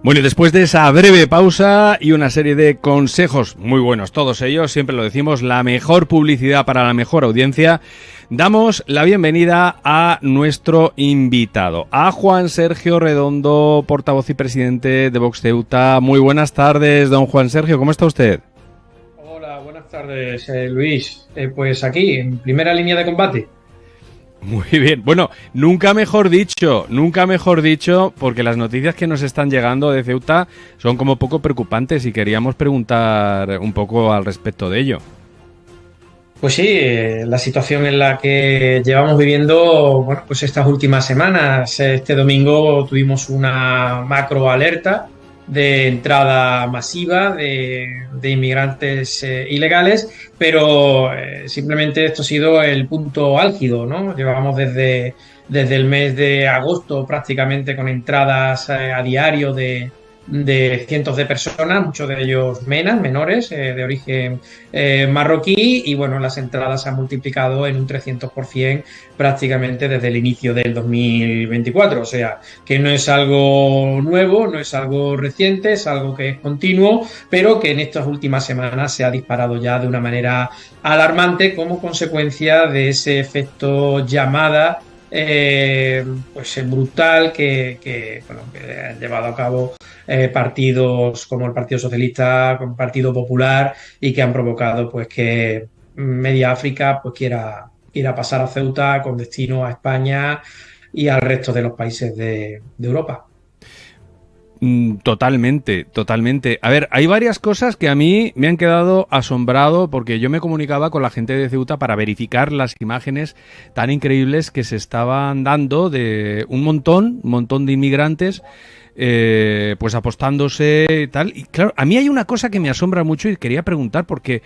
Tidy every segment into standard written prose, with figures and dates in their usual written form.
Bueno, y después de esa breve pausa y una serie de consejos muy buenos, todos ellos, siempre lo decimos, la mejor publicidad para la mejor audiencia, damos la bienvenida a nuestro invitado, a Juan Sergio Redondo, portavoz y presidente de Vox Ceuta. Muy buenas tardes, don Juan Sergio, ¿cómo está usted? Hola, buenas tardes, Luis. Pues aquí, en primera línea de combate. Muy bien. Bueno, nunca mejor dicho, porque las noticias que nos están llegando de Ceuta son como poco preocupantes y queríamos preguntar un poco al respecto de ello. Pues sí, la situación en la que llevamos viviendo, bueno, pues estas últimas semanas. Este domingo tuvimos una macro alerta de entrada masiva de inmigrantes ilegales, pero simplemente esto ha sido el punto álgido, ¿no? Llevamos desde el mes de agosto prácticamente con entradas a diario de cientos de personas, muchos de ellos menores, de origen marroquí, y bueno, las entradas se han multiplicado en un 300% prácticamente desde el inicio del 2024, o sea, que no es algo nuevo, no es algo reciente, es algo que es continuo, pero que en estas últimas semanas se ha disparado ya de una manera alarmante como consecuencia de ese efecto llamada pues brutal que han llevado a cabo partidos como el Partido Socialista, como el Partido Popular, y que han provocado pues que media África pues quiera pasar a Ceuta con destino a España y al resto de los países de Europa. Totalmente. A ver, hay varias cosas que a mí me han quedado asombrado porque yo me comunicaba con la gente de Ceuta para verificar las imágenes tan increíbles que se estaban dando de un montón de inmigrantes pues apostándose y tal. Y claro, a mí hay una cosa que me asombra mucho y quería preguntar porque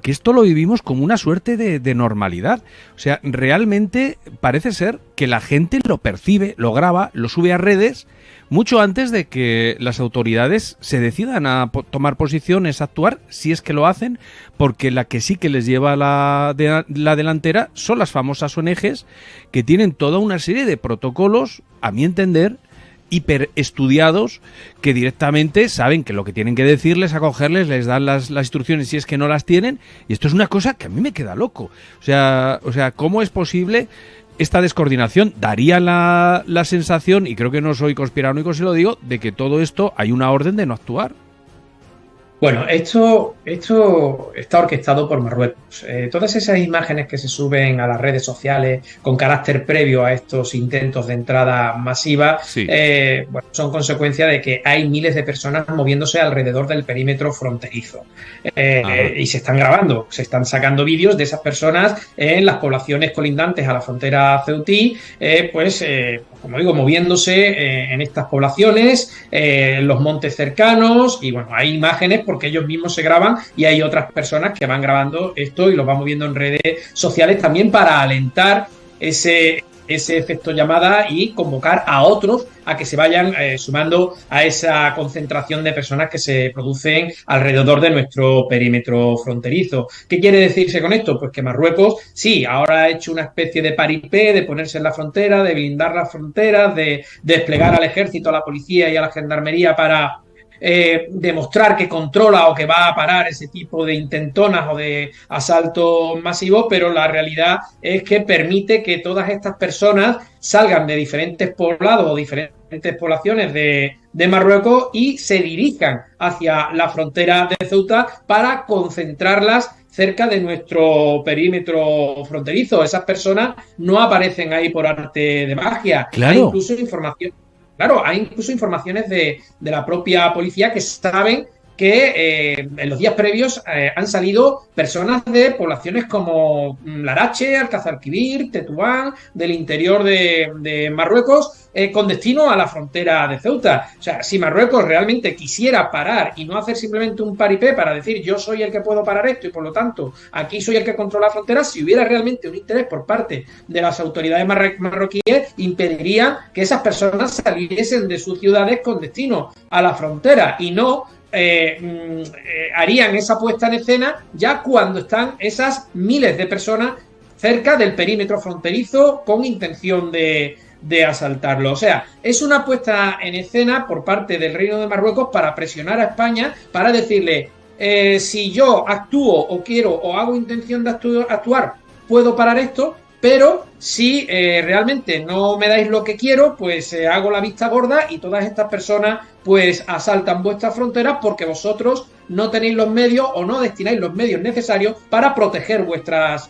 esto lo vivimos como una suerte de normalidad. O sea, realmente parece ser que la gente lo percibe, lo graba, lo sube a redes mucho antes de que las autoridades se decidan a tomar posiciones, a actuar, si es que lo hacen, porque la que sí que les lleva la delantera son las famosas ONGs, que tienen toda una serie de protocolos, a mi entender, hiper estudiados, que directamente saben que lo que tienen que decirles, acogerles, les dan las instrucciones si es que no las tienen, y esto es una cosa que a mí me queda loco. O sea, ¿cómo es posible esta descoordinación? Daría la sensación, y creo que no soy conspiranoico si lo digo, de que todo esto hay una orden de no actuar. Bueno, esto está orquestado por Marruecos. Todas esas imágenes que se suben a las redes sociales con carácter previo a estos intentos de entrada masiva, sí. Bueno, son consecuencia de que hay miles de personas moviéndose alrededor del perímetro fronterizo. Y se están grabando, se están sacando vídeos de esas personas en las poblaciones colindantes a la frontera ceutí, como digo, moviéndose en estas poblaciones, en los montes cercanos, y bueno, hay imágenes porque ellos mismos se graban y hay otras personas que van grabando esto y lo van moviendo en redes sociales también para alentar ese efecto llamada y convocar a otros a que se vayan sumando a esa concentración de personas que se producen alrededor de nuestro perímetro fronterizo. ¿Qué quiere decirse con esto? Pues que Marruecos, sí, ahora ha hecho una especie de paripé de ponerse en la frontera, de blindar las fronteras, de desplegar al ejército, a la policía y a la gendarmería para demostrar que controla o que va a parar ese tipo de intentonas o de asaltos masivos, pero la realidad es que permite que todas estas personas salgan de diferentes poblados o diferentes poblaciones de Marruecos y se dirijan hacia la frontera de Ceuta para concentrarlas cerca de nuestro perímetro fronterizo. Esas personas no aparecen ahí por arte de magia. Claro. Hay incluso informaciones de la propia policía que saben que en los días previos han salido personas de poblaciones como Larache, Alcázar-Quibir, Tetuán, del interior de Marruecos, con destino a la frontera de Ceuta. O sea, si Marruecos realmente quisiera parar y no hacer simplemente un paripé para decir yo soy el que puedo parar esto y por lo tanto aquí soy el que controla la frontera, si hubiera realmente un interés por parte de las autoridades marroquíes, impediría que esas personas saliesen de sus ciudades con destino a la frontera y no harían esa puesta en escena ya cuando están esas miles de personas cerca del perímetro fronterizo con intención de de asaltarlo. O sea, es una puesta en escena por parte del Reino de Marruecos para presionar a España, para decirle, si yo actúo o quiero o hago intención de actuar, puedo parar esto, pero si realmente no me dais lo que quiero, pues hago la vista gorda y todas estas personas pues asaltan vuestras fronteras porque vosotros no tenéis los medios o no destináis los medios necesarios para proteger vuestras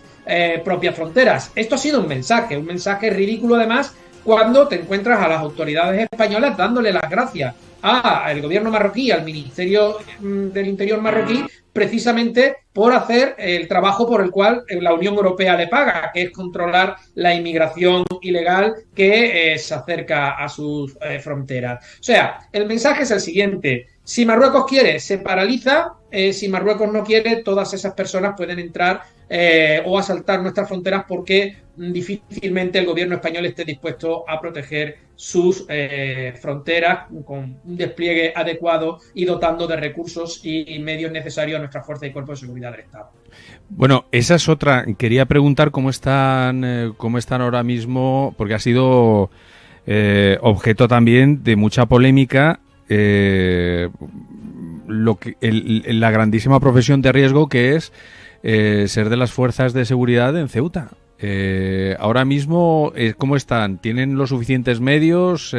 propias fronteras. Esto ha sido un mensaje ridículo además, cuando te encuentras a las autoridades españolas dándole las gracias al gobierno marroquí, al Ministerio del Interior marroquí, precisamente por hacer el trabajo por el cual la Unión Europea le paga, que es controlar la inmigración ilegal que se acerca a sus fronteras. O sea, el mensaje es el siguiente: si Marruecos quiere, se paraliza; si Marruecos no quiere, todas esas personas pueden entrar o asaltar nuestras fronteras, porque difícilmente el gobierno español esté dispuesto a proteger sus fronteras con un despliegue adecuado y dotando de recursos y medios necesarios a nuestras fuerzas y cuerpos de seguridad del Estado. Bueno, esa es otra. Quería preguntar cómo están ahora mismo, porque ha sido objeto también de mucha polémica la grandísima profesión de riesgo que es ser de las fuerzas de seguridad en Ceuta. Ahora mismo, ¿cómo están? ¿Tienen los suficientes medios?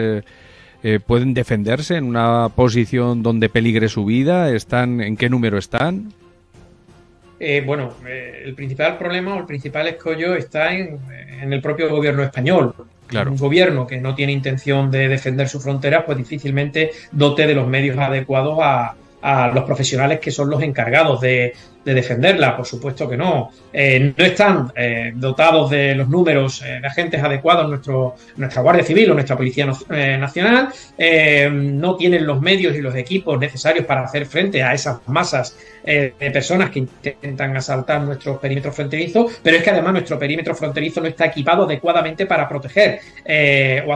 ¿Pueden defenderse en una posición donde peligre su vida? ¿En qué número están? El principal problema o el principal escollo está en el propio gobierno español. Claro. Un gobierno que no tiene intención de defender sus fronteras, pues difícilmente dote de los medios adecuados a los profesionales que son los encargados de defenderla. Por supuesto que no. No están dotados de los números de agentes adecuados nuestra Guardia Civil o nuestra Policía Nacional. No tienen los medios y los equipos necesarios para hacer frente a esas masas de personas que intentan asaltar nuestros perímetros fronterizos, pero es que además nuestro perímetro fronterizo no está equipado adecuadamente para proteger o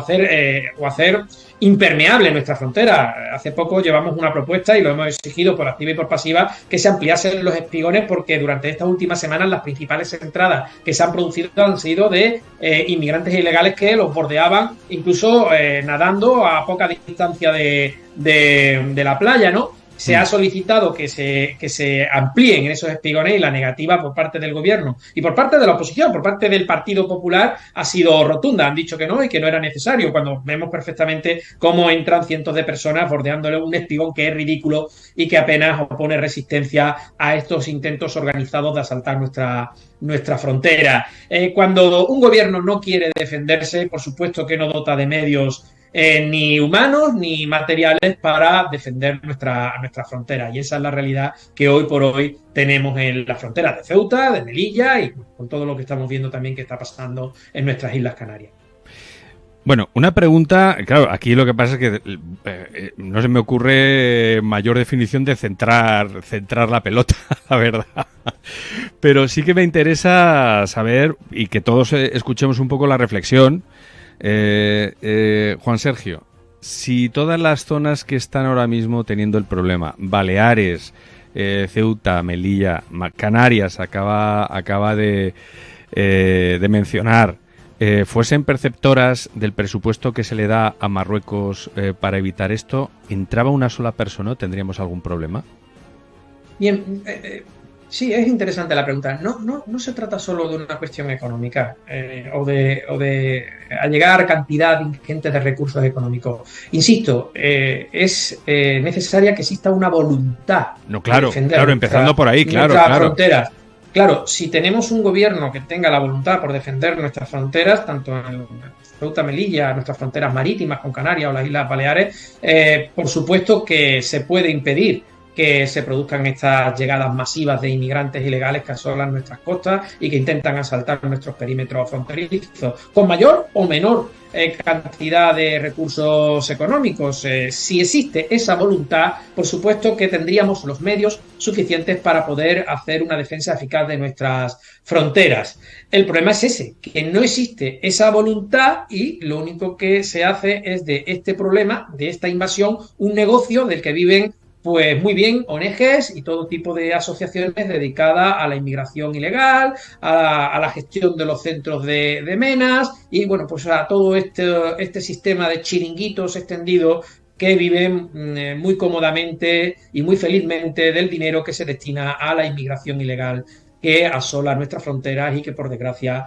hacer impermeable nuestra frontera. Hace poco llevamos una propuesta y lo hemos exigido por activa y por pasiva, que se ampliasen los espigones, porque durante estas últimas semanas las principales entradas que se han producido han sido de inmigrantes ilegales que los bordeaban, incluso nadando a poca distancia de la playa, ¿no? Se ha solicitado que se amplíen esos espigones, y la negativa por parte del gobierno y por parte de la oposición, por parte del Partido Popular, ha sido rotunda. Han dicho que no y que no era necesario, cuando vemos perfectamente cómo entran cientos de personas bordeándole un espigón que es ridículo y que apenas opone resistencia a estos intentos organizados de asaltar nuestra frontera. Cuando un gobierno no quiere defenderse, por supuesto que no dota de medios ni humanos ni materiales para defender nuestra frontera, y esa es la realidad que hoy por hoy tenemos en las fronteras de Ceuta, de Melilla, y con todo lo que estamos viendo también que está pasando en nuestras Islas Canarias. Bueno, una pregunta, claro, aquí lo que pasa es que no se me ocurre mayor definición de centrar la pelota, la verdad. Pero sí que me interesa saber, y que todos escuchemos un poco la reflexión. Juan Sergio, si todas las zonas que están ahora mismo teniendo el problema, Baleares, Ceuta, Melilla, Canarias, acaba de mencionar, fuesen perceptoras del presupuesto que se le da a Marruecos para evitar esto, ¿entraba una sola persona? ¿Tendríamos algún problema? Bien, sí, es interesante la pregunta. No se trata solo de una cuestión económica o de allegar cantidad ingente de recursos económicos. Insisto, es necesaria que exista una voluntad. No, claro, empezando por ahí, claro. Fronteras. Claro, si tenemos un gobierno que tenga la voluntad por defender nuestras fronteras, tanto en Ceuta, Melilla, nuestras fronteras marítimas con Canarias o las Islas Baleares, por supuesto que se puede impedir que se produzcan estas llegadas masivas de inmigrantes ilegales que asolan nuestras costas y que intentan asaltar nuestros perímetros fronterizos, con mayor o menor cantidad de recursos económicos. Si existe esa voluntad, por supuesto que tendríamos los medios suficientes para poder hacer una defensa eficaz de nuestras fronteras. El problema es ese, que no existe esa voluntad, y lo único que se hace es de este problema, de esta invasión, un negocio del que viven pues muy bien, ONGs y todo tipo de asociaciones dedicadas a la inmigración ilegal, a la gestión de los centros de menas y bueno, pues a todo este sistema de chiringuitos extendidos que viven muy cómodamente y muy felizmente del dinero que se destina a la inmigración ilegal que asola nuestras fronteras y que por desgracia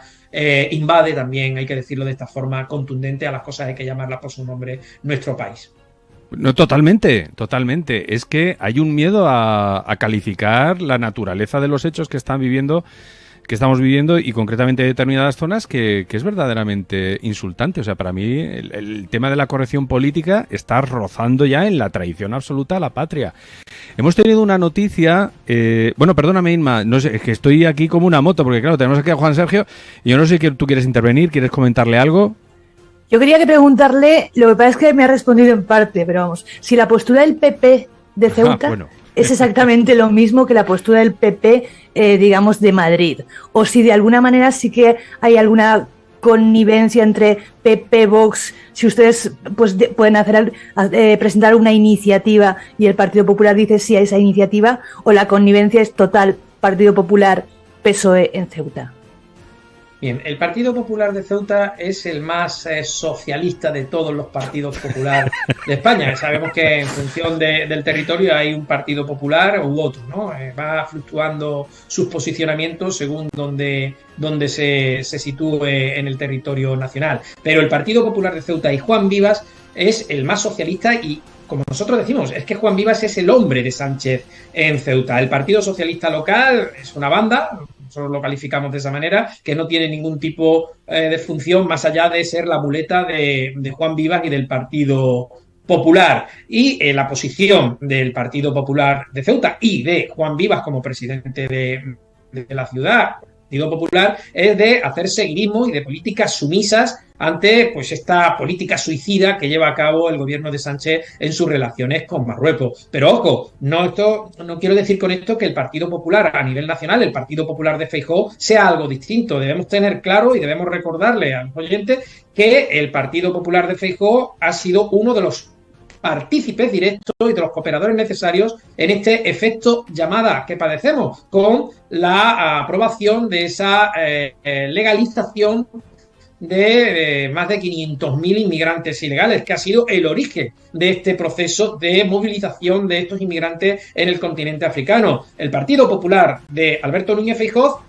invade también, hay que decirlo de esta forma contundente, a las cosas hay que llamarlas por su nombre, nuestro país. No, totalmente, totalmente. Es que hay un miedo a calificar la naturaleza de los hechos que estamos viviendo y concretamente determinadas zonas que es verdaderamente insultante. O sea, para mí el tema de la corrección política está rozando ya en la traición absoluta a la patria. Hemos tenido una noticia, bueno, perdóname Inma, no sé, es que estoy aquí como una moto, porque claro, tenemos aquí a Juan Sergio y yo no sé si tú quieres intervenir, ¿quieres comentarle algo? Yo quería que preguntarle, lo que pasa es que me ha respondido en parte, pero vamos, si la postura del PP de Ceuta bueno. es exactamente lo mismo que la postura del PP, digamos, de Madrid, o si de alguna manera sí que hay alguna connivencia entre PP, Vox, si ustedes pues pueden presentar una iniciativa y el Partido Popular dice sí a esa iniciativa, o la connivencia es total Partido Popular, PSOE en Ceuta. Bien, el Partido Popular de Ceuta es el más socialista de todos los partidos populares de España. Sabemos que en función del territorio hay un Partido Popular u otro, ¿no? Va fluctuando sus posicionamientos según donde se sitúe en el territorio nacional. Pero el Partido Popular de Ceuta y Juan Vivas es el más socialista y, como nosotros decimos, es que Juan Vivas es el hombre de Sánchez en Ceuta. El Partido Socialista Local es una banda, nosotros lo calificamos de esa manera, que no tiene ningún tipo de función más allá de ser la muleta de Juan Vivas y del Partido Popular. Y la posición del Partido Popular de Ceuta y de Juan Vivas como presidente de la ciudad, Partido Popular, es de hacer seguidismo y de políticas sumisas ante pues esta política suicida que lleva a cabo el gobierno de Sánchez en sus relaciones con Marruecos. Pero ojo, no quiero decir con esto que el Partido Popular a nivel nacional, el Partido Popular de Feijóo, sea algo distinto. Debemos tener claro y debemos recordarle a los oyentes que el Partido Popular de Feijóo ha sido uno de los partícipes directos y de los cooperadores necesarios en este efecto llamada que padecemos con la aprobación de esa legalización de más de 500.000 inmigrantes ilegales, que ha sido el origen de este proceso de movilización de estos inmigrantes en el continente africano. El Partido Popular de Alberto Núñez Feijóo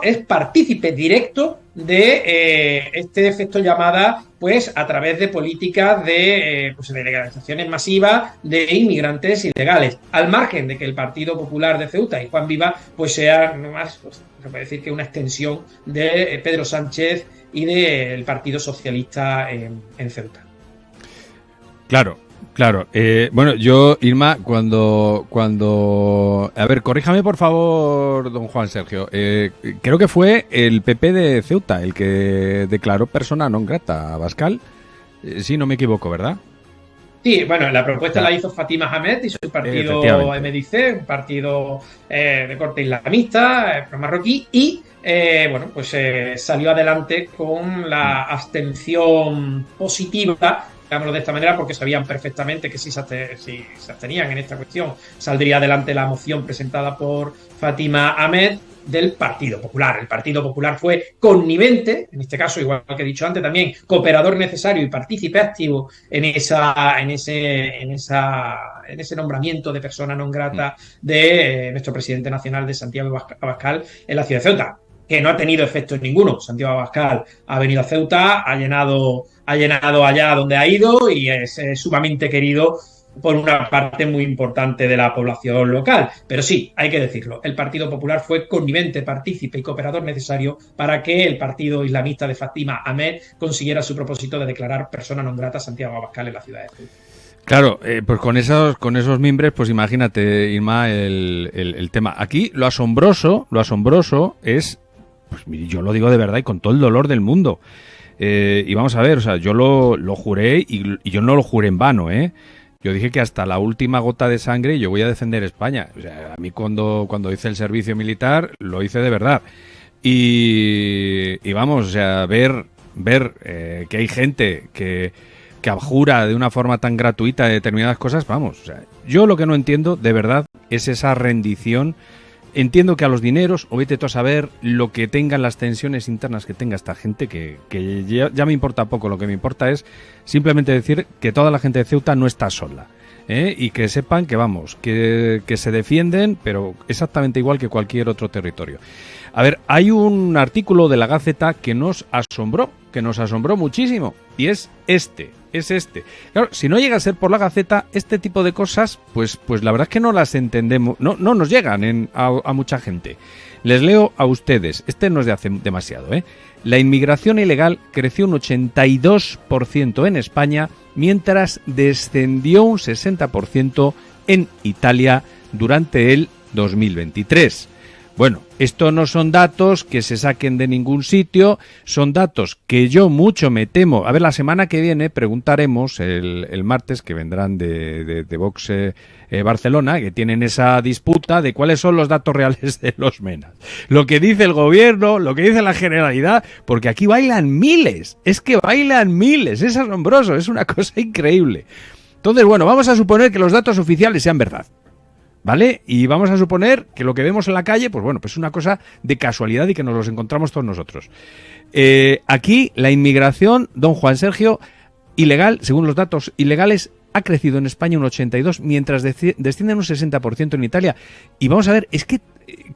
es partícipe directo de este efecto llamada, pues a través de políticas de legalizaciones masivas de inmigrantes ilegales, al margen de que el Partido Popular de Ceuta y Juan Viva pues sea no más, pues, se puede decir que una extensión de Pedro Sánchez y del Partido Socialista en Ceuta. Claro. Claro, bueno, yo, Irma, cuando... A ver, corríjame por favor, don Juan Sergio. Creo que fue el PP de Ceuta el que declaró persona non grata a Abascal. Sí, no me equivoco, ¿verdad? Sí, bueno, la propuesta la hizo Fatima Hamed y su partido MDC, un partido de corte islamista, pro-marroquí, y bueno, pues salió adelante con la abstención positiva, digámoslo de esta manera, porque sabían perfectamente que si se abstenían en esta cuestión, saldría adelante la moción presentada por Fatima Hamed del Partido Popular. El Partido Popular fue connivente, en este caso, igual que he dicho antes, también cooperador necesario y partícipe activo en ese nombramiento de persona non grata de nuestro presidente nacional de Santiago Abascal en la ciudad de Ceuta, que no ha tenido efecto ninguno. Santiago Abascal ha venido a Ceuta, ha llenado allá donde ha ido y es sumamente querido por una parte muy importante de la población local. Pero sí, hay que decirlo, el Partido Popular fue connivente, partícipe y cooperador necesario para que el partido islamista de Fatima Hamed consiguiera su propósito de declarar persona non grata a Santiago Abascal en la ciudad de Ceuta. Claro, pues con esos mimbres, pues imagínate, Irma, el tema. Aquí lo asombroso es, pues yo lo digo de verdad y con todo el dolor del mundo. Y vamos a ver, o sea, yo lo juré y yo no lo juré en vano, Yo dije que hasta la última gota de sangre yo voy a defender España. O sea, a mí cuando hice el servicio militar lo hice de verdad. Y vamos, o sea, ver que hay gente que que abjura de una forma tan gratuita de determinadas cosas, vamos, o sea, yo lo que no entiendo, de verdad, es esa rendición. Entiendo que a los dineros, o vete tú a saber lo que tengan las tensiones internas que tenga esta gente, que ya me importa poco, lo que me importa es simplemente decir que toda la gente de Ceuta no está sola. Y que sepan que vamos, que se defienden, pero exactamente igual que cualquier otro territorio. A ver, hay un artículo de la Gaceta que nos asombró muchísimo, y es este. Claro, si no llega a ser por la Gaceta, este tipo de cosas, pues la verdad es que no las entendemos, no nos llegan a mucha gente. Les leo a ustedes, este no es de hace demasiado, La inmigración ilegal creció un 82% en España, mientras descendió un 60% en Italia durante el 2023. Bueno, esto no son datos que se saquen de ningún sitio, son datos que yo mucho me temo. A ver, la semana que viene preguntaremos, el martes, que vendrán de Vox Barcelona, que tienen esa disputa de cuáles son los datos reales de los MENAs. Lo que dice el gobierno, lo que dice la Generalidad, porque aquí bailan miles, es asombroso, es una cosa increíble. Entonces, bueno, vamos a suponer que los datos oficiales sean verdad, ¿vale? Y vamos a suponer que lo que vemos en la calle, pues bueno, pues es una cosa de casualidad y que nos los encontramos todos nosotros. Aquí la inmigración, don Juan Sergio, ilegal, según los datos ilegales, ha crecido en España un 82%, mientras desciende un 60% en Italia. Y vamos a ver, es que,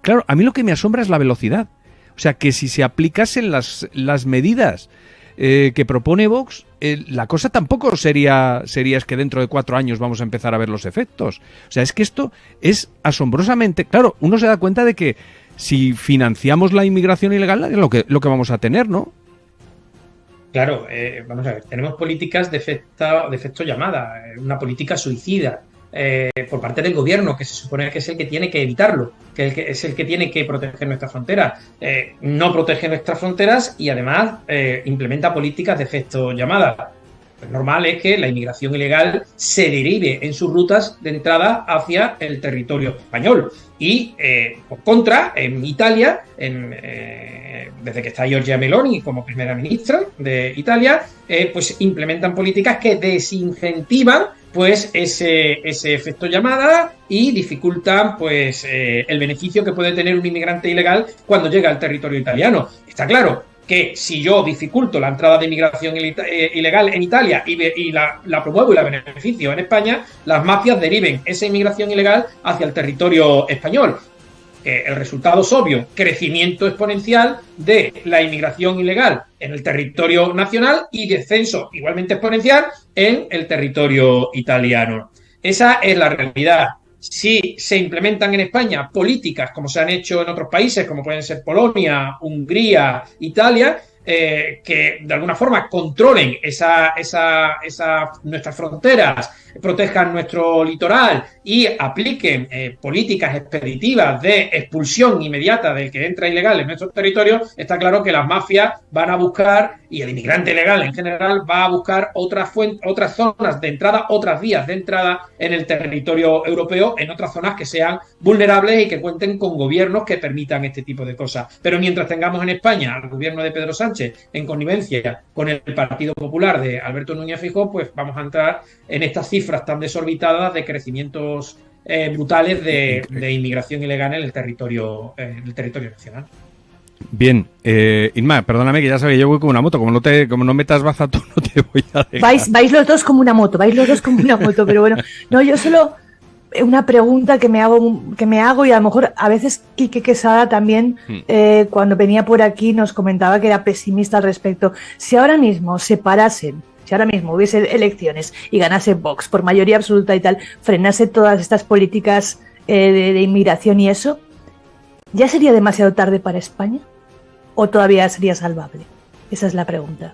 claro, a mí lo que me asombra es la velocidad. O sea, que si se aplicasen las medidas que propone Vox, la cosa tampoco sería es que dentro de 4 años vamos a empezar a ver los efectos. O sea, es que esto es asombrosamente... Claro, uno se da cuenta de que si financiamos la inmigración ilegal es lo que vamos a tener, ¿no? Claro, vamos a ver, tenemos políticas de efecto llamada, una política suicida por parte del gobierno, que se supone que es el que tiene que evitarlo, que es el que tiene que proteger nuestras fronteras. No protege nuestras fronteras y además implementa políticas de efecto llamada. Lo normal es que la inmigración ilegal se derive en sus rutas de entrada hacia el territorio español. Y, por contra, en Italia, desde que está Giorgia Meloni como primera ministra de Italia, pues implementan políticas que desincentivan pues ese efecto llamada y dificultan pues el beneficio que puede tener un inmigrante ilegal cuando llega al territorio italiano. Está claro que si yo dificulto la entrada de inmigración ilegal en Italia y la promuevo y la beneficio en España, las mafias deriven esa inmigración ilegal hacia el territorio español. El resultado es obvio, crecimiento exponencial de la inmigración ilegal en el territorio nacional y descenso igualmente exponencial en el territorio italiano. Esa es la realidad. Si se implementan en España políticas como se han hecho en otros países, como pueden ser Polonia, Hungría, Italia, que de alguna forma controlen nuestras fronteras, protejan nuestro litoral y apliquen políticas expeditivas de expulsión inmediata del que entra ilegal en nuestro territorio, está claro que las mafias van a buscar, y el inmigrante ilegal en general va a buscar otras zonas de entrada, otras vías de entrada en el territorio europeo, en otras zonas que sean vulnerables y que cuenten con gobiernos que permitan este tipo de cosas. Pero mientras tengamos en España al gobierno de Pedro Sánchez en connivencia con el Partido Popular de Alberto Núñez Feijóo, pues vamos a entrar en estas cifras tan desorbitadas de crecimientos brutales de inmigración ilegal en el territorio nacional. Bien, Inma, perdóname que ya sabes, yo voy con una moto, como no metas baza tú, no te voy a dejar. Vais los dos como una moto, pero bueno, no, yo solo una pregunta que me hago y a lo mejor a veces Quique Quesada también cuando venía por aquí nos comentaba que era pesimista al respecto. Si ahora mismo hubiese elecciones y ganase Vox por mayoría absoluta y tal, frenase todas estas políticas de inmigración y eso, ¿ya sería demasiado tarde para España? ¿O todavía sería salvable? Esa es la pregunta.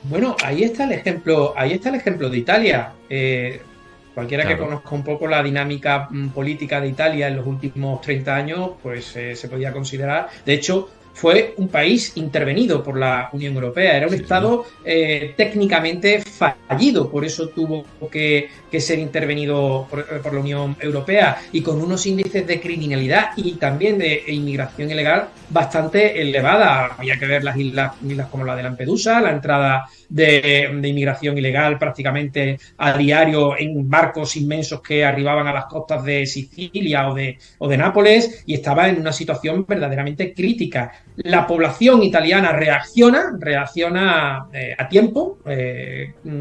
Bueno, ahí está el ejemplo de Italia. Cualquiera que conozca un poco la dinámica política de Italia en los últimos 30 años, pues se podía considerar. De hecho, fue un país intervenido por la Unión Europea, era un Estado técnicamente fallido, por eso tuvo que ser intervenido por la Unión Europea, y con unos índices de criminalidad y también de inmigración ilegal bastante elevada. Había que ver las islas como la de Lampedusa, la entrada de inmigración ilegal prácticamente a diario en barcos inmensos que arribaban a las costas de Sicilia o de Nápoles, y estaba en una situación verdaderamente crítica. La población italiana reacciona a tiempo,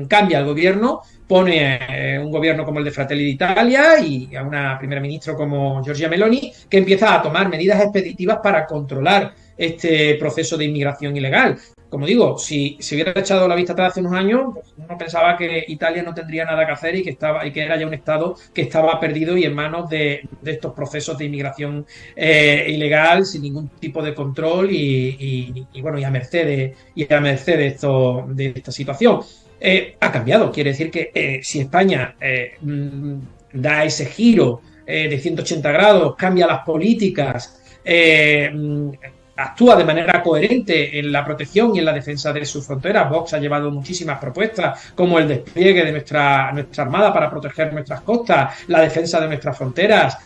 cambia el gobierno, pone un gobierno como el de Fratelli d'Italia y a una primera ministra como Giorgia Meloni, que empieza a tomar medidas expeditivas para controlar este proceso de inmigración ilegal. Como digo, si hubiera echado la vista atrás hace unos años, pues uno pensaba que Italia no tendría nada que hacer y que era ya un Estado que estaba perdido y en manos de estos procesos de inmigración ilegal, sin ningún tipo de control y a merced de esta situación. Ha cambiado, quiere decir que si España da ese giro de 180 grados, cambia las políticas, actúa de manera coherente en la protección y en la defensa de sus fronteras. Vox ha llevado muchísimas propuestas, como el despliegue de nuestra Armada para proteger nuestras costas, la defensa de nuestras fronteras,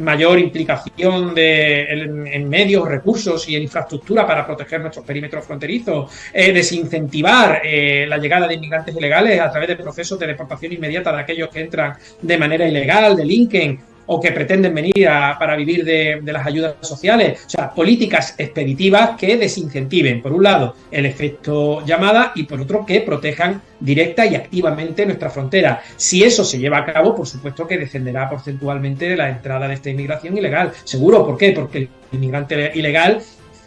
mayor implicación en medios, recursos y en infraestructura para proteger nuestros perímetros fronterizos, desincentivar la llegada de inmigrantes ilegales a través de procesos de deportación inmediata de aquellos que entran de manera ilegal, delinquen o que pretenden venir para vivir de las ayudas sociales. O sea, políticas expeditivas que desincentiven, por un lado, el efecto llamada y por otro, que protejan directa y activamente nuestra frontera. Si eso se lleva a cabo, por supuesto que descenderá porcentualmente la entrada de esta inmigración ilegal. Seguro, ¿por qué? Porque el inmigrante ilegal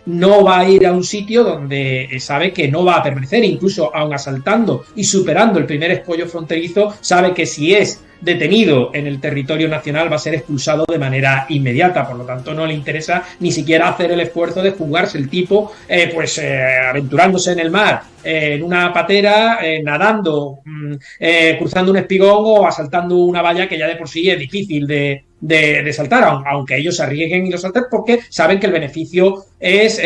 no va a ir a un sitio donde sabe que no va a permanecer, incluso aun asaltando y superando el primer escollo fronterizo, sabe que si es detenido en el territorio nacional va a ser expulsado de manera inmediata. Por lo tanto, no le interesa ni siquiera hacer el esfuerzo de jugarse el tipo aventurándose en el mar, en una patera, nadando, cruzando un espigón o asaltando una valla que ya de por sí es difícil de saltar, aunque ellos se arriesguen y lo salten porque saben que el beneficio es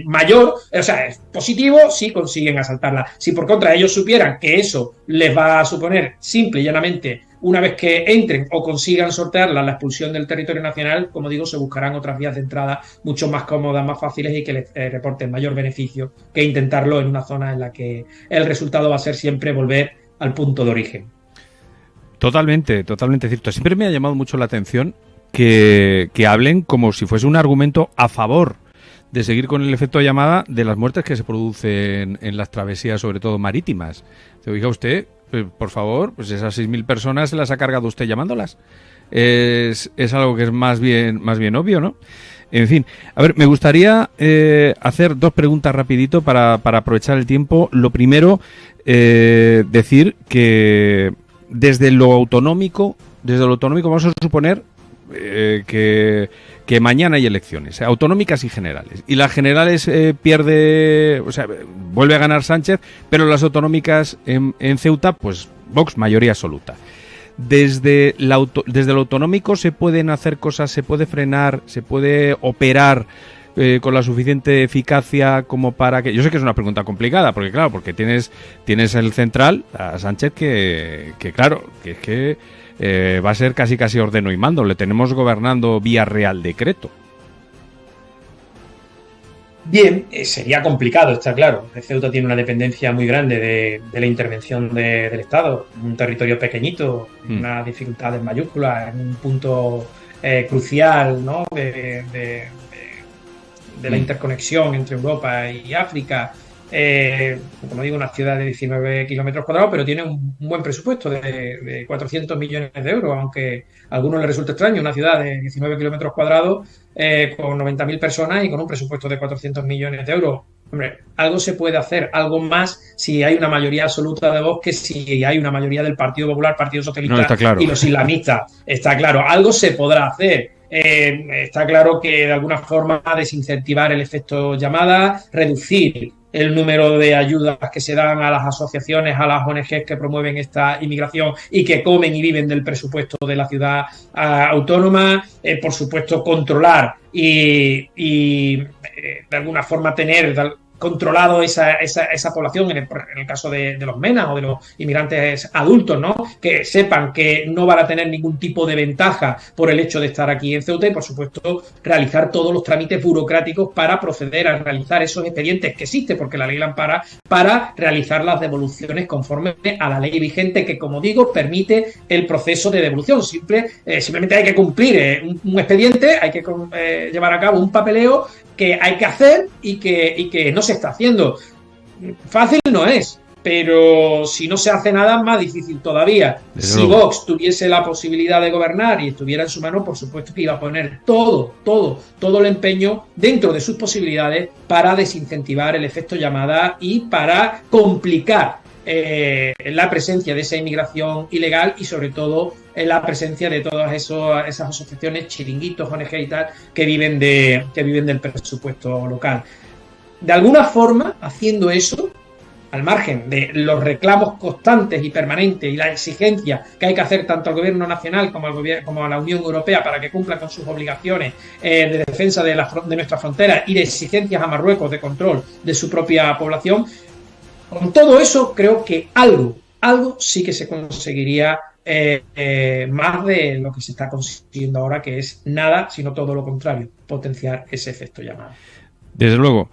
mayor, o sea, es positivo si consiguen asaltarla. Si por contra ellos supieran que eso les va a suponer simple y llanamente, una vez que entren o consigan sortearla, la expulsión del territorio nacional, como digo, se buscarán otras vías de entrada mucho más cómodas, más fáciles y que les reporten mayor beneficio que intentarlo en una zona en la que el resultado va a ser siempre volver al punto de origen. Totalmente cierto. Siempre me ha llamado mucho la atención que hablen como si fuese un argumento a favor de seguir con el efecto llamada de las muertes que se producen en las travesías, sobre todo marítimas. Oiga usted, por favor, pues esas 6.000 personas se las ha cargado usted llamándolas. Es algo que es más bien obvio, ¿no? En fin, a ver, me gustaría hacer dos preguntas rapidito para aprovechar el tiempo. Lo primero, decir que desde lo autonómico vamos a suponer que mañana hay elecciones autonómicas y generales, y las generales vuelve a ganar Sánchez, pero las autonómicas en Ceuta, pues Vox mayoría absoluta. Desde lo autonómico se pueden hacer cosas, se puede frenar, se puede operar con la suficiente eficacia como para que... Yo sé que es una pregunta complicada, porque tienes el central, a Sánchez, que va a ser casi ordeno y mando. Le tenemos gobernando vía Real Decreto. Bien, sería complicado, está claro. Ceuta tiene una dependencia muy grande de la intervención del Estado. Un territorio pequeñito, unas dificultades mayúsculas, en un punto crucial, ¿no? de la interconexión entre Europa y África. Como digo, una ciudad de 19 kilómetros cuadrados, pero tiene un buen presupuesto de 400 millones de euros, aunque a algunos les resulte extraño, una ciudad de 19 kilómetros cuadrados con 90.000 personas y con un presupuesto de 400 millones de euros. Hombre, algo se puede hacer, algo más si hay una mayoría absoluta de Vox que si hay una mayoría del Partido Popular, Partido Socialista y los islamistas. Está claro, algo se podrá hacer. Está claro que de alguna forma desincentivar el efecto llamada, reducir el número de ayudas que se dan a las asociaciones, a las ONGs que promueven esta inmigración y que comen y viven del presupuesto de la ciudad autónoma, por supuesto controlar y de alguna forma tener controlado esa población, en el caso de los MENA o de los inmigrantes adultos, ¿no? Que sepan que no van a tener ningún tipo de ventaja por el hecho de estar aquí en Ceuta y, por supuesto, realizar todos los trámites burocráticos para proceder a realizar esos expedientes que existen, porque la ley la ampara, para realizar las devoluciones conforme a la ley vigente que, como digo, permite el proceso de devolución. Simplemente hay que cumplir un expediente, hay que llevar a cabo un papeleo que hay que hacer y que no se está haciendo. Fácil no es, pero si no se hace nada es más difícil todavía. Si Vox tuviese la posibilidad de gobernar y estuviera en su mano, por supuesto que iba a poner todo el empeño dentro de sus posibilidades para desincentivar el efecto llamada y para complicar la presencia de esa inmigración ilegal y sobre todo la presencia de todas esas asociaciones, chiringuitos, ONG y tal, que viven del presupuesto local. De alguna forma, haciendo eso, al margen de los reclamos constantes y permanentes y la exigencia que hay que hacer tanto al gobierno nacional como a la Unión Europea para que cumpla con sus obligaciones de defensa de nuestra frontera y de exigencias a Marruecos de control de su propia población, con todo eso creo que algo sí que se conseguiría más de lo que se está consiguiendo ahora, que es nada, sino todo lo contrario, potenciar ese efecto llamada. Desde luego.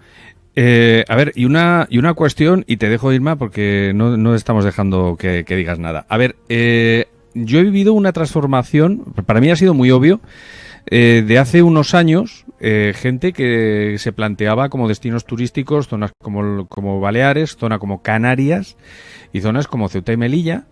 A ver, y una cuestión, y te dejo, Irma, porque no estamos dejando que digas nada. A ver, yo he vivido una transformación, para mí ha sido muy obvio, de hace unos años, gente que se planteaba como destinos turísticos zonas como Baleares, zona como Canarias y zonas como Ceuta y Melilla,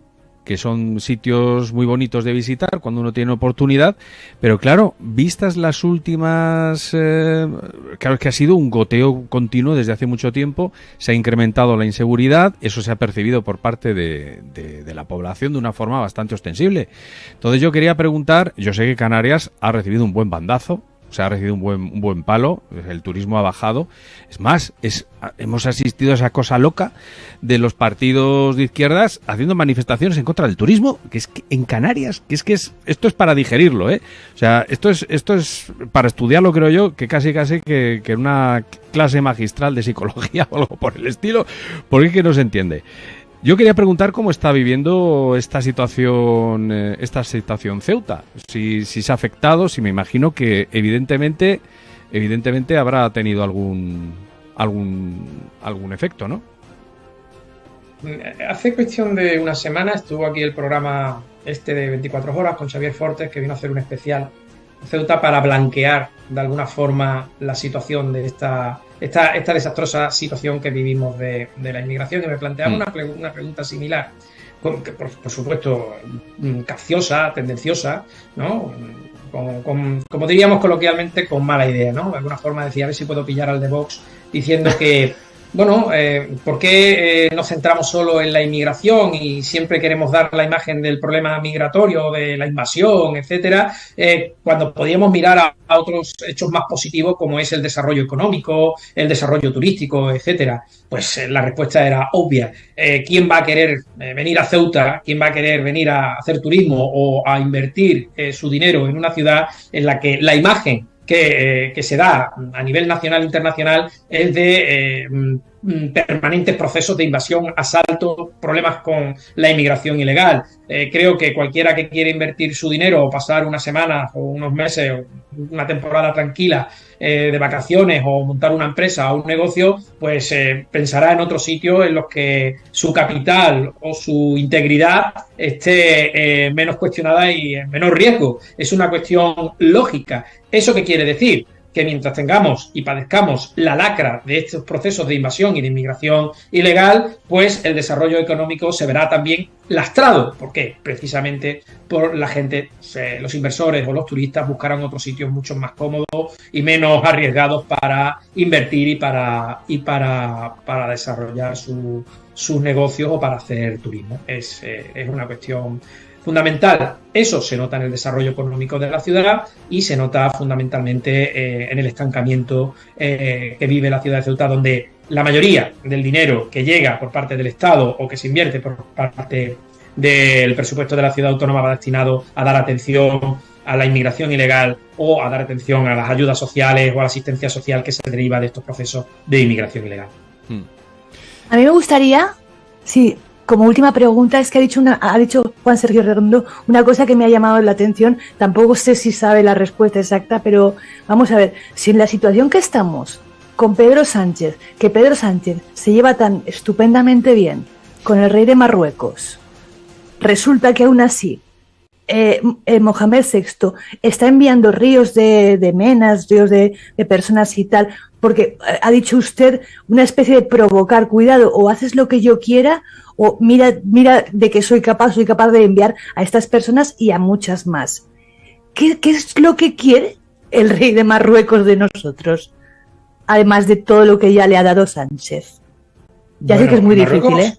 que son sitios muy bonitos de visitar cuando uno tiene oportunidad, pero claro, vistas las últimas, claro que ha sido un goteo continuo desde hace mucho tiempo, se ha incrementado la inseguridad, eso se ha percibido por parte de la población de una forma bastante ostensible. Entonces yo quería preguntar, yo sé que Canarias ha recibido un buen bandazo, o sea, ha recibido un buen palo, el turismo ha bajado. Es más, hemos asistido a esa cosa loca de los partidos de izquierdas haciendo manifestaciones en contra del turismo, que es que en Canarias, esto es para digerirlo, ¿eh? O sea, esto es para estudiarlo, creo yo, que casi que en una clase magistral de psicología o algo por el estilo, porque es que no se entiende. Yo quería preguntar cómo está viviendo esta situación Ceuta, si se ha afectado, si me imagino que evidentemente habrá tenido algún efecto, ¿no? Hace cuestión de una semana estuvo aquí el programa de 24 horas con Xavier Fortes, que vino a hacer un especial Ceuta para blanquear de alguna forma la situación de esta desastrosa situación que vivimos de la inmigración, y me planteaba una pregunta similar, que por supuesto capciosa, tendenciosa, ¿no? Como diríamos coloquialmente, con mala idea, ¿no? De alguna forma decía, a ver si puedo pillar al de Vox diciendo que bueno, ¿por qué nos centramos solo en la inmigración y siempre queremos dar la imagen del problema migratorio, de la invasión, etcétera, cuando podíamos mirar a otros hechos más positivos como es el desarrollo económico, el desarrollo turístico, etcétera? Pues la respuesta era obvia. ¿Quién va a querer venir a Ceuta? ¿Quién va a querer venir a hacer turismo o a invertir su dinero en una ciudad en la que la imagen que se da a nivel nacional e internacional es de permanentes procesos de invasión, asalto, problemas con la inmigración ilegal? Creo que cualquiera que quiera invertir su dinero o pasar unas semanas o unos meses o una temporada tranquila de vacaciones o montar una empresa o un negocio, pues pensará en otro sitio en los que su capital o su integridad esté menos cuestionada y en menor riesgo. Es una cuestión lógica. ¿Eso qué quiere decir? Que mientras tengamos y padezcamos la lacra de estos procesos de invasión y de inmigración ilegal, pues el desarrollo económico se verá también lastrado. ¿Por qué? Precisamente por la gente, los inversores o los turistas buscarán otros sitios mucho más cómodos y menos arriesgados para invertir y para desarrollar sus negocios o para hacer turismo. Es una cuestión fundamental. Eso se nota en el desarrollo económico de la ciudad y se nota fundamentalmente en el estancamiento que vive la ciudad de Ceuta, donde la mayoría del dinero que llega por parte del Estado o que se invierte por parte del presupuesto de la ciudad autónoma va destinado a dar atención a la inmigración ilegal o a dar atención a las ayudas sociales o a la asistencia social que se deriva de estos procesos de inmigración ilegal. A mí me gustaría, sí, como última pregunta, es que ha dicho Juan Sergio Redondo una cosa que me ha llamado la atención. Tampoco sé si sabe la respuesta exacta, pero vamos a ver, si en la situación que estamos con Pedro Sánchez, que Pedro Sánchez se lleva tan estupendamente bien con el rey de Marruecos, resulta que aún así Mohamed VI está enviando ríos de menas, ríos de personas y tal, porque ha dicho usted una especie de provocar, cuidado, o haces lo que yo quiera, o mira de que soy capaz de enviar a estas personas y a muchas más. ¿Qué es lo que quiere el rey de Marruecos de nosotros? Además de todo lo que ya le ha dado Sánchez. Ya sé que es muy difícil, ¿eh?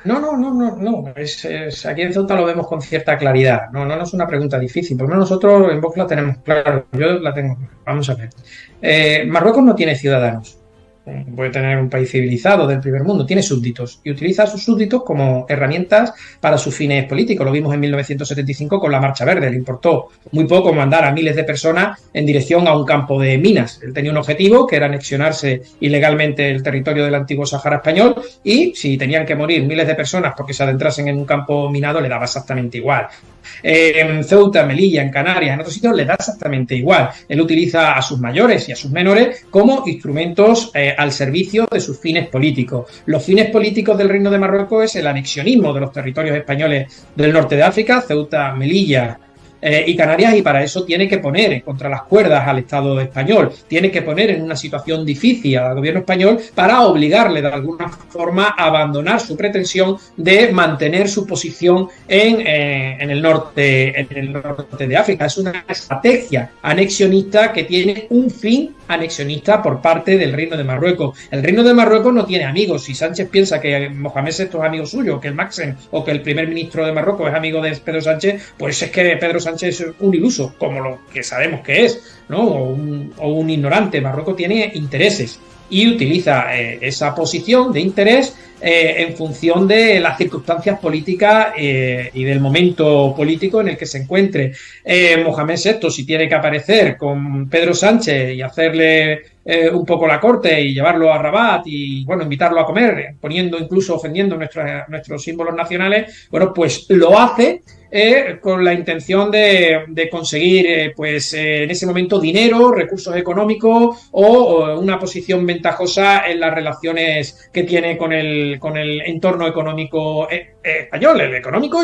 No. Aquí en Ceuta lo vemos con cierta claridad. No es una pregunta difícil. Por lo menos nosotros en Vox la tenemos claro. Yo la tengo. Vamos a ver. Marruecos no tiene ciudadanos. Puede tener un país civilizado del primer mundo. Tiene súbditos. Y utiliza a sus súbditos como herramientas para sus fines políticos. Lo vimos en 1975 con la Marcha Verde. Le importó muy poco mandar a miles de personas en dirección a un campo de minas. Él tenía un objetivo que era anexionarse ilegalmente el territorio del antiguo Sahara español, y si tenían que morir miles de personas porque se adentrasen en un campo minado, le daba exactamente igual. En Ceuta, Melilla, en Canarias, en otros sitios le da exactamente igual. Él utiliza a sus mayores y a sus menores como instrumentos al servicio de sus fines políticos. Los fines políticos del Reino de Marruecos es el anexionismo de los territorios españoles del norte de África, Ceuta, Melilla y Canarias, y para eso tiene que poner contra las cuerdas al Estado español, tiene que poner en una situación difícil al gobierno español para obligarle de alguna forma a abandonar su pretensión de mantener su posición en el norte de África. Es una estrategia anexionista que tiene un fin anexionista por parte del Reino de Marruecos. El Reino de Marruecos no tiene amigos. Si Sánchez piensa que Mohamed VI es amigo suyo, que el Maxen o que el primer ministro de Marruecos es amigo de Pedro Sánchez, pues es que Pedro Sánchez es un iluso, como lo que sabemos que es, ¿no? O un ignorante. Marruecos tiene intereses y utiliza esa posición de interés en función de las circunstancias políticas y del momento político en el que se encuentre. Mohamed VI, si tiene que aparecer con Pedro Sánchez y hacerle un poco la corte y llevarlo a Rabat y, bueno, invitarlo a comer, ofendiendo nuestros símbolos nacionales, bueno, pues lo hace con la intención de conseguir, en ese momento, dinero, recursos económicos o una posición ventajosa en las relaciones que tiene con el entorno económico español, el económico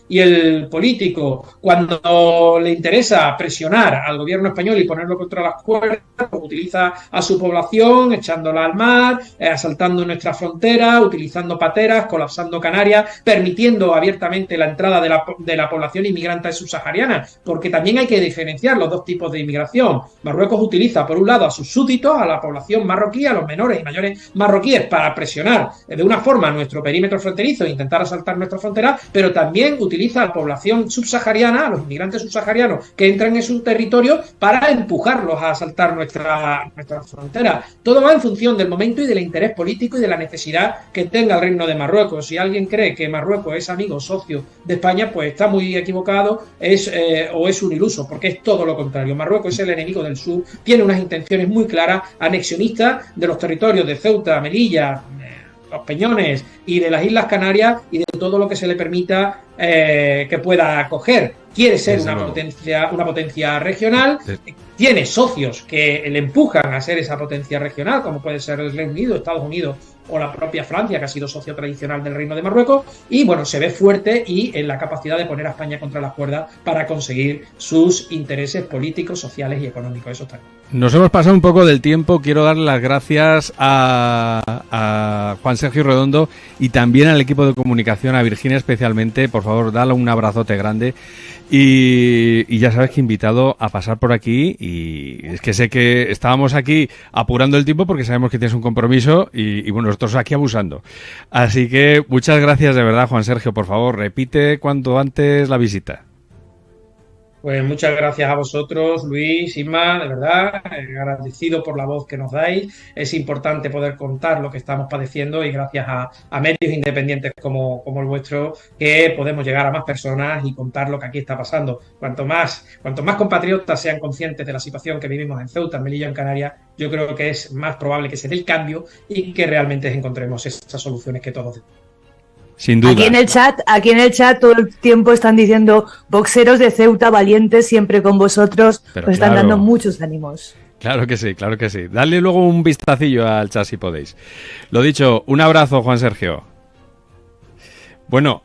y el político. Cuando le interesa presionar al gobierno español y ponerlo contra las cuerdas, pues utiliza a su población, echándola al mar, asaltando nuestra frontera, utilizando pateras, colapsando Canarias, permitiendo abiertamente la entrada de la población inmigrante subsahariana, porque también hay que diferenciar los dos tipos de inmigración. Marruecos utiliza, por un lado, a sus súbditos, a la población marroquí, a los menores y mayores marroquíes, para presionar de una forma nuestro perímetro fronterizo e intentar asaltar nuestra frontera, pero también utiliza a la población subsahariana, a los inmigrantes subsaharianos que entran en su territorio, para empujarlos a asaltar nuestra frontera. Todo va en función del momento y del interés político y de la necesidad que tenga el Reino de Marruecos. Si alguien cree que Marruecos es amigo, socio de España, pues está muy equivocado, o es un iluso, porque es todo lo contrario. Marruecos es el enemigo del sur, tiene unas intenciones muy claras, anexionistas de los territorios de Ceuta, Melilla, los Peñones y de las Islas Canarias, y de todo lo que se le permita que pueda acoger. Quiere ser una potencia regional, tiene socios que le empujan a ser esa potencia regional, como puede ser el Reino Unido, Estados Unidos o la propia Francia, que ha sido socio tradicional del Reino de Marruecos, y bueno, se ve fuerte y en la capacidad de poner a España contra las cuerdas para conseguir sus intereses políticos, sociales y económicos. Eso está bien. Nos hemos pasado un poco del tiempo. Quiero dar las gracias a Juan Sergio Redondo y también al equipo de comunicación, a Virginia especialmente. Por favor, dale un abrazote grande. Y ya sabes que invitado a pasar por aquí, y es que sé que estábamos aquí apurando el tiempo porque sabemos que tienes un compromiso y bueno, nosotros aquí abusando. Así que muchas gracias de verdad, Juan Sergio. Por favor, repite cuanto antes la visita. Pues muchas gracias a vosotros, Luis, Isma, de verdad, agradecido por la voz que nos dais. Es importante poder contar lo que estamos padeciendo y gracias a medios independientes como el vuestro, que podemos llegar a más personas y contar lo que aquí está pasando. Cuanto más compatriotas sean conscientes de la situación que vivimos en Ceuta, en Melilla, en Canarias, yo creo que es más probable que se dé el cambio y que realmente encontremos esas soluciones que todos. Sin duda. Aquí en el chat todo el tiempo están diciendo boxeros de Ceuta valientes, siempre con vosotros, Pero os están claro, dando muchos ánimos. Claro que sí, claro que sí. Dadle luego un vistacillo al chat si podéis. Lo dicho, un abrazo, Juan Sergio. Bueno,